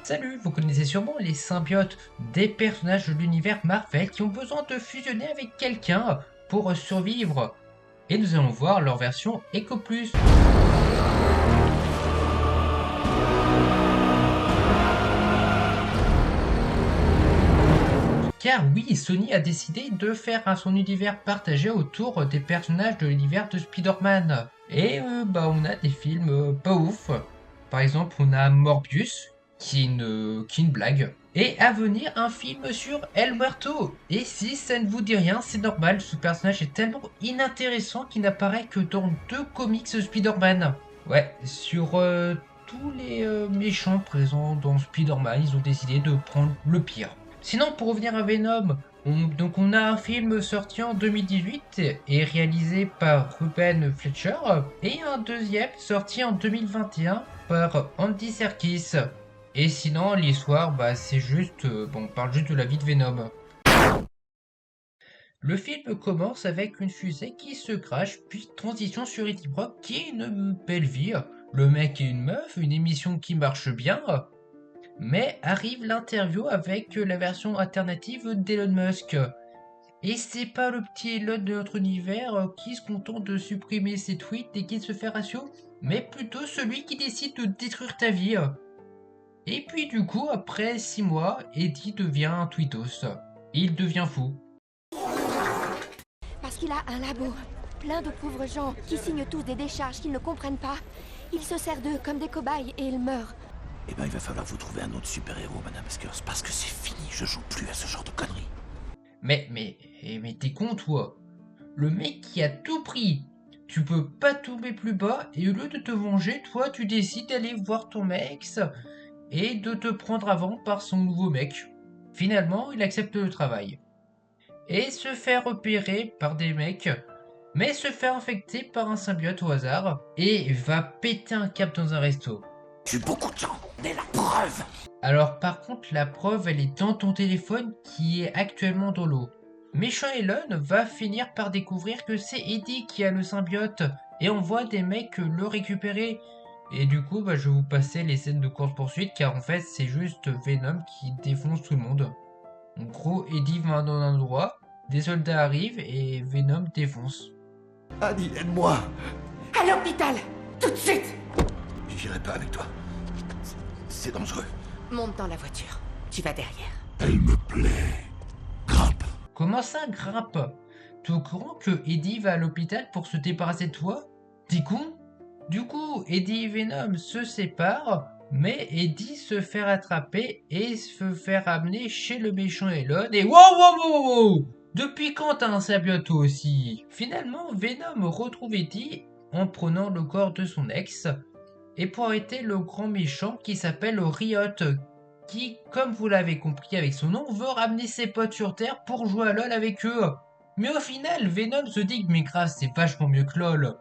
Salut, vous connaissez sûrement les symbiotes, des personnages de l'univers Marvel qui ont besoin de fusionner avec quelqu'un pour survivre. Et nous allons voir leur version Echo Plus. Car oui, Sony a décidé de faire son univers partagé autour des personnages de l'univers de Spider-Man. Et on a des films pas ouf. Par exemple, on a Morbius, qui est une blague. Et à venir, un film sur El Muerto. Et si ça ne vous dit rien, c'est normal, ce personnage est tellement inintéressant qu'il n'apparaît que dans 2 comics Spider-Man. Ouais, sur tous les méchants présents dans Spider-Man, ils ont décidé de prendre le pire. Sinon, pour revenir à Venom, on a un film sorti en 2018 et réalisé par Ruben Fletcher, et un deuxième sorti en 2021 par Andy Serkis. Et sinon, l'histoire, c'est juste, on parle juste de la vie de Venom. Le film commence avec une fusée qui se crache, puis transition sur Eddie Brock qui est une belle vie. Le mec est une meuf, une émission qui marche bien. Mais arrive l'interview avec la version alternative d'Elon Musk. Et c'est pas le petit Elon de notre univers qui se contente de supprimer ses tweets et qui se fait ratio, mais plutôt celui qui décide de détruire ta vie. Et puis du coup, après 6 mois, Eddie devient un tweetos. Il devient fou. Parce qu'il a un labo, plein de pauvres gens qui signent tous des décharges qu'ils ne comprennent pas. Il se sert d'eux comme des cobayes et ils meurent. Eh ben, il va falloir vous trouver un autre super-héros, Madame Askers, parce que c'est fini, je joue plus à ce genre de conneries. Mais t'es con, toi. Le mec qui a tout pris. Tu peux pas tomber plus bas et au lieu de te venger, toi, tu décides d'aller voir ton ex et de te prendre avant par son nouveau mec. Finalement, il accepte le travail. Et se fait repérer par des mecs, mais se fait infecter par un symbiote au hasard et va péter un câble dans un resto. Tue beaucoup de gens, mais la preuve. Alors par contre, la preuve, elle est dans ton téléphone qui est actuellement dans l'eau. Méchant Elon va finir par découvrir que c'est Eddie qui a le symbiote et on voit des mecs le récupérer. Et du coup, je vais vous passer les scènes de course-poursuite car en fait, c'est juste Venom qui défonce tout le monde. En gros, Eddie va dans un endroit, des soldats arrivent et Venom défonce. Annie, aide-moi. À l'hôpital, tout de suite. J'irai pas avec toi. C'est dangereux. Monte dans la voiture, tu vas derrière. Elle me plaît. Grimpe. Comment ça, grimpe? T'es au courant que Eddie va à l'hôpital pour se débarrasser de toi? T'es con? Du coup, Eddie et Venom se séparent, mais Eddie se fait rattraper et se fait ramener chez le méchant Elon. Et wow! Depuis quand t'as un symbiote aussi? Finalement, Venom retrouve Eddie en prenant le corps de son ex, et pour arrêter le grand méchant qui s'appelle Riot, qui, comme vous l'avez compris avec son nom, veut ramener ses potes sur Terre pour jouer à LoL avec eux. Mais au final, Venom se dit que mais grave, c'est vachement mieux que LoL.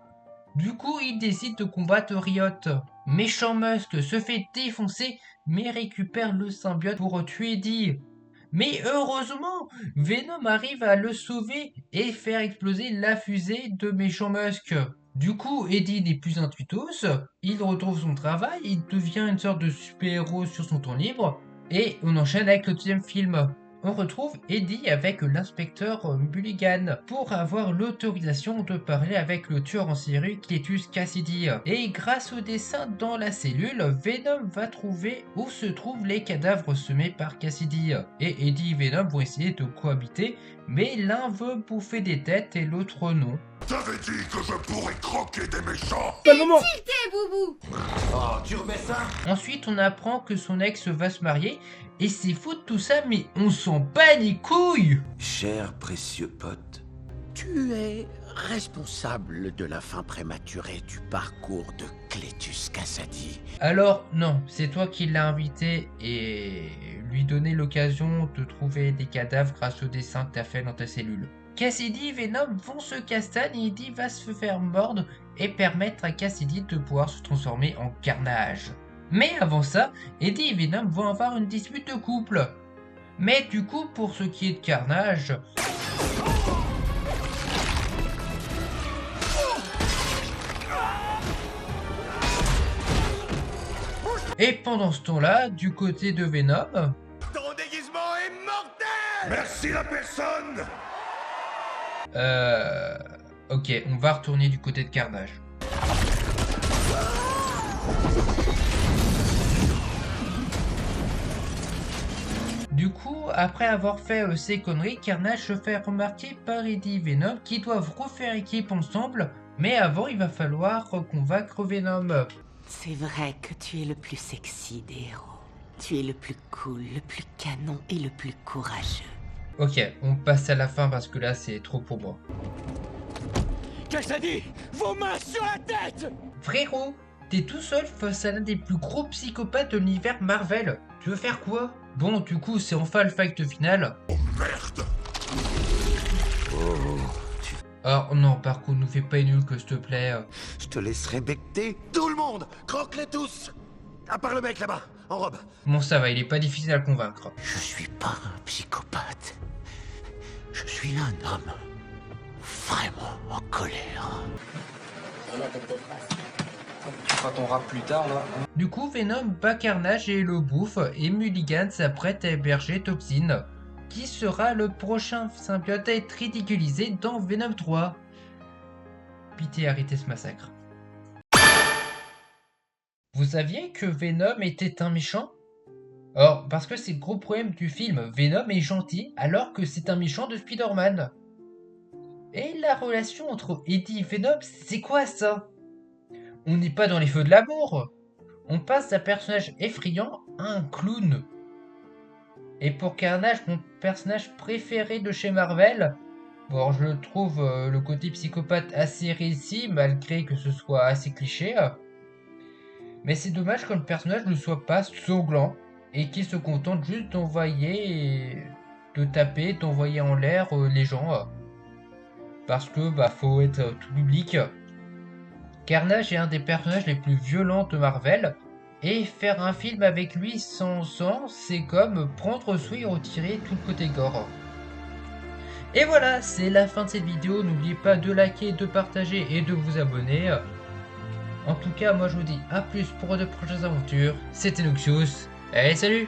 Du coup, il décide de combattre Riot. Méchant Musk se fait défoncer, mais récupère le symbiote pour tuer Eddie. Mais heureusement, Venom arrive à le sauver et faire exploser la fusée de Méchant Musk. Du coup, Eddie n'est plus un tweetos, il retrouve son travail, il devient une sorte de super-héros sur son temps libre, et on enchaîne avec le deuxième film. On retrouve Eddie avec l'inspecteur Mulligan pour avoir l'autorisation de parler avec le tueur en série Cletus Cassidy. Et grâce au dessin dans la cellule, Venom va trouver où se trouvent les cadavres semés par Cassidy. Et Eddie et Venom vont essayer de cohabiter, mais l'un veut bouffer des têtes et l'autre non. T'avais dit que je pourrais croquer des méchants. Boubou. Oh, tu remets ça? Ensuite, on apprend que son ex va se marier, et c'est fou de tout ça, mais on s'en bat les couilles! Cher précieux pote, tu es responsable de la fin prématurée du parcours de Cletus Cassidy. Alors, non, c'est toi qui l'as invité et lui donner l'occasion de trouver des cadavres grâce au dessin que t'as fait dans ta cellule. Cassidy et Venom vont se castaner et Eddie va se faire mordre et permettre à Cassidy de pouvoir se transformer en Carnage. Mais avant ça, Eddie et Venom vont avoir une dispute de couple. Mais du coup, pour ce qui est de Carnage, Et pendant ce temps-là, du côté de Venom... Ton déguisement est mortel! Merci la personne! Ok, on va retourner du côté de Carnage. Du coup, après avoir fait ces conneries, Carnage se fait remarquer par Eddie et Venom qui doivent refaire équipe ensemble, mais avant il va falloir convaincre Venom. C'est vrai que tu es le plus sexy des héros. Tu es le plus cool, le plus canon et le plus courageux. Ok, on passe à la fin parce que là c'est trop pour moi. Qu'est-ce que ça dit? Vos mains sur la tête! Frérot, t'es tout seul face à l'un des plus gros psychopathes de l'univers Marvel. Tu veux faire quoi? Bon, du coup, c'est enfin le fight final. Oh merde! Oh non, par contre, nous fais pas une nulle que s'il te plaît. Je te laisserai becter tout le monde! Croque-les tous! À part le mec là-bas, en robe. Bon, ça va, il est pas difficile à convaincre. Je suis pas un psychopathe. Je suis un homme vraiment en colère. Tu feras ton rap plus tard là. Du coup, Venom bat Carnage et le bouffe, et Mulligan s'apprête à héberger Toxin, qui sera le prochain symbiote à être ridiculisé dans Venom 3. Pitié, arrêtez ce massacre. Vous saviez que Venom était un méchant? Or, parce que c'est le gros problème du film, Venom est gentil alors que c'est un méchant de Spider-Man. Et la relation entre Eddie et Venom, c'est quoi ça? On n'est pas dans les feux de l'amour. On passe d'un personnage effrayant à un clown. Et pour Carnage, mon personnage préféré de chez Marvel, bon, je trouve le côté psychopathe assez réussi, malgré que ce soit assez cliché. Mais c'est dommage que le personnage ne soit pas sanglant et qu'il se contente juste d'envoyer, de taper, d'envoyer en l'air les gens. Parce que bah faut être tout public. Carnage est un des personnages les plus violents de Marvel, et faire un film avec lui sans sang, c'est comme prendre souin et retirer tout le côté gore. Et voilà, c'est la fin de cette vidéo, n'oubliez pas de liker, de partager et de vous abonner. En tout cas, moi je vous dis à plus pour de prochaines aventures, c'était Noxious, allez salut!